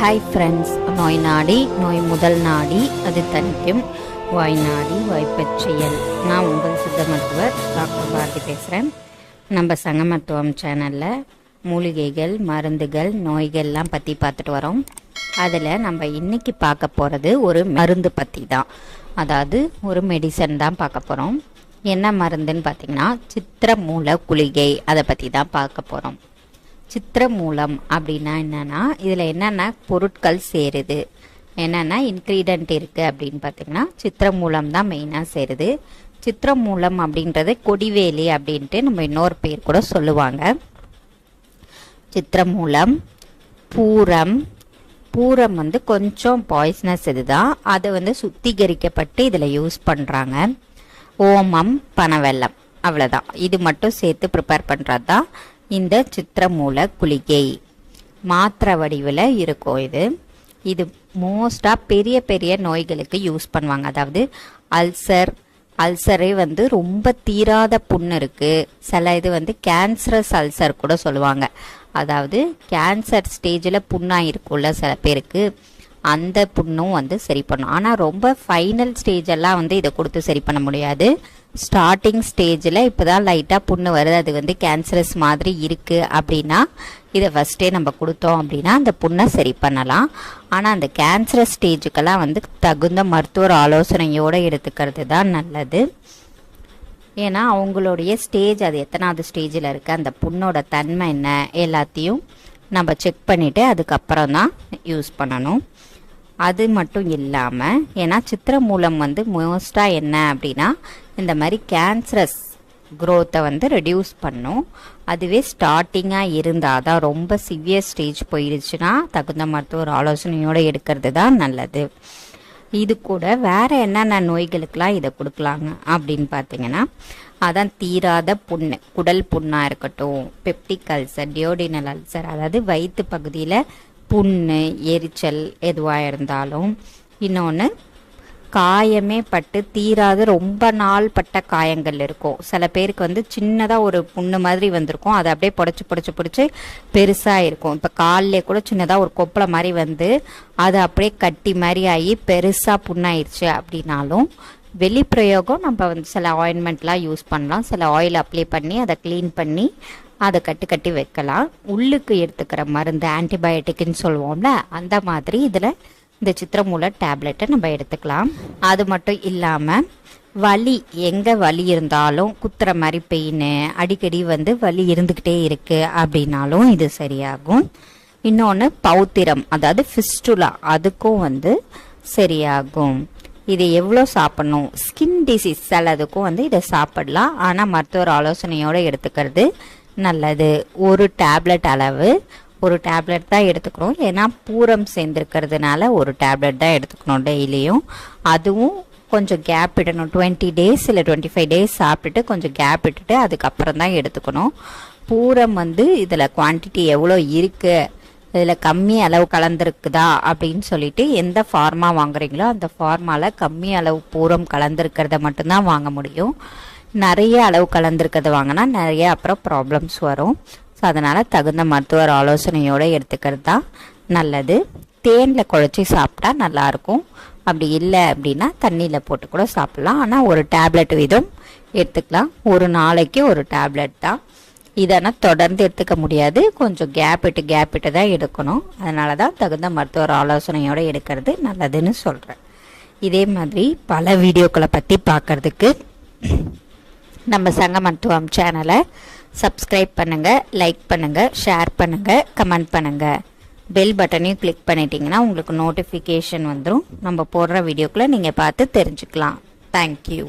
Hi friends, நோய் நாடி நோய் முதல் நாடி அது தணிக்கும், வாய் நாடி வாய்ப்பச்செயல். நான் உங்கள் சித்த மருத்துவர் டாக்டர் பாரதி பேசுகிறேன். நம்ம சங்க மருத்துவம் சேனலில் மூலிகைகள், மருந்துகள், நோய்கள்லாம் பற்றி பார்த்துட்டு வரோம். அதில் நம்ம இன்றைக்கி பார்க்க போகிறது ஒரு மருந்து பற்றி தான், அதாவது ஒரு மெடிசன் தான் பார்க்க போகிறோம். என்ன மருந்துன்னு பார்த்திங்கன்னா சித்திரமூல குளிகை, அதை பற்றி தான் பார்க்க போகிறோம். சித்திரமூலம் அப்படின்னா என்னென்னா இதில் என்னென்ன பொருட்கள் சேருது, என்னென்ன இன்க்ரீடியன்ட் இருக்குது அப்படின்னு பார்த்திங்கன்னா சித்திரமூலம் தான் மெயினாக சேருது. சித்திரமூலம் அப்படின்றது கொடிவேலி அப்படின்ட்டு நம்ம இன்னொரு பேர் கூட சொல்லுவாங்க. சித்திரமூலம், பூரம். பூரம் வந்து கொஞ்சம் பாய்சனஸ் இதுதான், அதை சுத்திகரிக்கப்பட்டு இதில் யூஸ் பண்ணுறாங்க. ஓமம், பனவெல்லம், அவ்வளோதான். இது மட்டும் சேர்த்து ப்ரிப்பேர் பண்ணுறது தான் இந்த சித்திரமூல குளிகை. மாத்திரை வடிவில் இருக்கும் இது மோஸ்டாக பெரிய பெரிய நோய்களுக்கு யூஸ் பண்ணுவாங்க. அதாவது அல்சரே ரொம்ப தீராத புண்ணு இருக்குது. சில இது கேன்சரஸ் அல்சர் கூட சொல்லுவாங்க. அதாவது கேன்சர் ஸ்டேஜில் புண்ணாக இருக்கும்ல சில பேருக்கு, அந்த புண்ணும் சரி பண்ணும். ஆனால் ரொம்ப ஃபைனல் ஸ்டேஜெல்லாம் இதை கொடுத்து சரி பண்ண முடியாது. ஸ்டார்டிங் ஸ்டேஜில் இப்போ தான் லைட்டாக புண்ணு வருது, அது கேன்சரஸ் மாதிரி இருக்குது அப்படின்னா இதை ஃபஸ்ட்டே நம்ம கொடுத்தோம் அப்படின்னா அந்த புண்ணை சரி பண்ணலாம். ஆனால் அந்த கேன்சரஸ் ஸ்டேஜுக்கெல்லாம் தகுந்த மருத்துவர் ஆலோசனையோடு எடுத்துக்கிறது தான் நல்லது. ஏன்னா அவங்களுடைய ஸ்டேஜ், அது எத்தனாவது ஸ்டேஜில் இருக்குது, அந்த புண்ணோட தன்மை என்ன, எல்லாத்தையும் நம்ம செக் பண்ணிவிட்டு அதுக்கப்புறம் தான் யூஸ் பண்ணணும். அது மட்டும் இல்லாமல், ஏன்னா சித்திரமூலம் மோஸ்ட்டாக என்ன அப்படின்னா இந்த மாதிரி கேன்சரஸ் க்ரோத்தை ரெடியூஸ் பண்ணும். அதுவே ஸ்டார்டிங்காக இருந்தால் தான், ரொம்ப சிவியர் ஸ்டேஜ் போயிடுச்சுன்னா தகுந்த மருத்துவர் ஆலோசனையோடு எடுக்கிறது தான் நல்லது. இது கூட வேறு என்னென்ன நோய்களுக்கெல்லாம் இதை கொடுக்கலாங்க அப்படின்னு பார்த்தீங்கன்னா, அதான் தீராத புண்ணு, குடல் புண்ணாக இருக்கட்டும், பெப்டிக் அல்சர், டியோடினல் அல்சர், அதாவது வயிற்று பகுதியில் புண்ணு, எரிச்சல் எதுவாக இருந்தாலும். இன்னொன்று, காயமே பட்டு தீராத ரொம்ப நாள் பட்ட காயங்கள் இருக்கும். சில பேருக்கு சின்னதாக ஒரு புண்ணு மாதிரி வந்திருக்கும், அது அப்படியே புடைச்சி பெருசாக இருக்கும். இப்போ காலில் கூட சின்னதாக ஒரு கொப்பளை மாதிரி அது அப்படியே கட்டி மாதிரி ஆகி பெருசாக புண்ணாயிருச்சு அப்படின்னாலும் வெளிப்பிரயோகம் நம்ம சில ஆயின்மெண்ட்லாம் யூஸ் பண்ணலாம். சில ஆயில் அப்ளை பண்ணி அதை க்ளீன் பண்ணி அதை கட்டி வைக்கலாம். உள்ளுக்கு எடுத்துக்கிற மருந்து, ஆன்டிபயோட்டிக்னு சொல்லுவோம்ல, அந்த மாதிரி இதில் இந்த சித்திரமூல டேப்லெட்டை நம்ம எடுத்துக்கலாம். அது மட்டும் இல்லாமல் வலி, எங்கே வலி இருந்தாலும், குத்துற மாதிரி பெயின், அடிக்கடி வலி இருந்துக்கிட்டே இருக்குது அப்படின்னாலும் இது சரியாகும். இன்னொன்று பௌத்திரம், அதாவது ஃபிஸ்டுலா, அதுக்கும் சரியாகும். இது எவ்வளோ சாப்பிட்ணும், ஸ்கின் டிசீஸ் சிலதுக்கும் இதை சாப்பிடலாம். ஆனால் மருத்துவர் ஆலோசனையோடு எடுத்துக்கிறது நல்லது. ஒரு டேப்லெட் அளவு, ஒரு டேப்லெட் தான் எடுத்துக்கணும். ஏன்னா பூரம் சேர்ந்துருக்கிறதுனால ஒரு டேப்லெட் தான் எடுத்துக்கணும் டெய்லியும். அதுவும் கொஞ்சம் கேப் விடணும். 20 டேஸ் இல்லை 25 டேஸ் சாப்பிட்டுட்டு கொஞ்சம் கேப் விட்டுட்டு அதுக்கப்புறம் தான் எடுத்துக்கணும். பூரம் இதில் குவான்டிட்டி எவ்வளோ இருக்குது, இதில் கம்மி அளவு கலந்துருக்குதா அப்படின்னு சொல்லிட்டு எந்த ஃபார்மா வாங்குறீங்களோ அந்த ஃபார்மாவில் கம்மி அளவு பூரம் கலந்துருக்கிறத மட்டும்தான் வாங்க முடியும். நிறைய அளவு கலந்துருக்கிறத வாங்கினா நிறைய அப்புறம் ப்ராப்ளம்ஸ் வரும். ஸோ அதனால் தகுந்த மருத்துவர் ஆலோசனையோடு எடுத்துக்கிறது தான் நல்லது. தேனில் குழச்சி சாப்பிட்டா நல்லாயிருக்கும். அப்படி இல்லை அப்படின்னா தண்ணியில் போட்டு கூட சாப்பிட்லாம். ஆனால் ஒரு டேப்லெட் வீதம் எடுத்துக்கலாம். ஒரு நாளைக்கு ஒரு டேப்லெட் தான். இதனால் தொடர்ந்து எடுத்துக்க முடியாது, கொஞ்சம் கேப் விட்டு தான் எடுக்கணும். அதனால தான் தகுந்த மருத்துவர் ஆலோசனையோடு எடுக்கிறது நல்லதுன்னு சொல்கிறேன். இதே மாதிரி பல வீடியோக்களை பற்றி பார்க்குறதுக்கு நம்ம சங்க மருத்துவம் சேனலை சப்ஸ்கிரைப் பண்ணுங்கள், லைக் பண்ணுங்கள், ஷேர் பண்ணுங்கள், கமெண்ட் பண்ணுங்கள். பெல் பட்டனையும் கிளிக் பண்ணிட்டீங்கன்னா உங்களுக்கு நோட்டிஃபிகேஷன் வந்துடும். நம்ம போடுற வீடியோக்களை நீங்கள் பார்த்து தெரிஞ்சுக்கலாம். தேங்க்யூ.